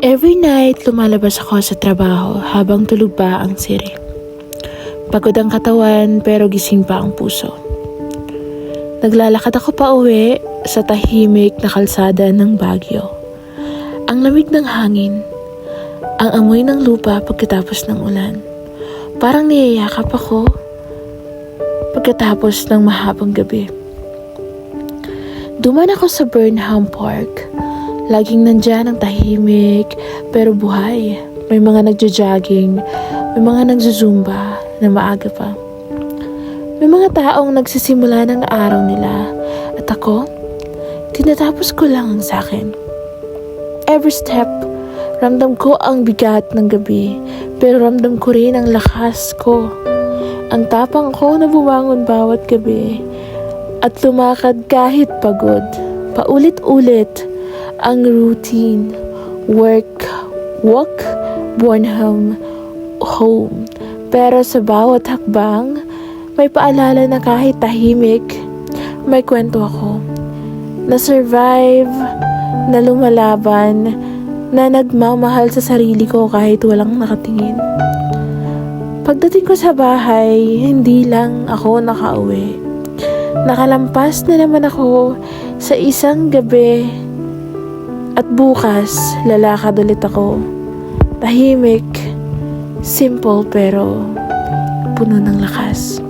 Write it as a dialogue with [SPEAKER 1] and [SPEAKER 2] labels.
[SPEAKER 1] Every night, lumalabas ako sa trabaho habang tulog pa ang siri. Pagod ang katawan pero gising pa ang puso. Naglalakad ako pa uwi sa tahimik na kalsada ng Baguio. Ang lamig ng hangin, ang amoy ng lupa pagkatapos ng ulan. Parang niyayakap ako pagkatapos ng mahabang gabi. Duman ako sa Burnham Park. Laging nandyan ang tahimik pero buhay. May mga nagja-jogging, may mga nagzuzumba na maaga pa. May mga taong nagsisimula ng araw nila at ako, tinatapos ko lang ang sakin. Every step, ramdam ko ang bigat ng gabi pero ramdam ko rin ang lakas ko. Ang tapang ko na bumangon bawat gabi at lumakad kahit pagod. Paulit-ulit ang routine, work, walk, Burnham, home. Pero sa bawat hakbang, may paalala na kahit tahimik, may kwento ako. Na-survive, na lumalaban, na nagmamahal sa sarili ko kahit walang nakatingin. Pagdating ko sa bahay, hindi lang ako nakauwi. Nakalampas na naman ako sa isang gabi at bukas lalakad ulit ako. Tahimik, simple pero puno ng lakas.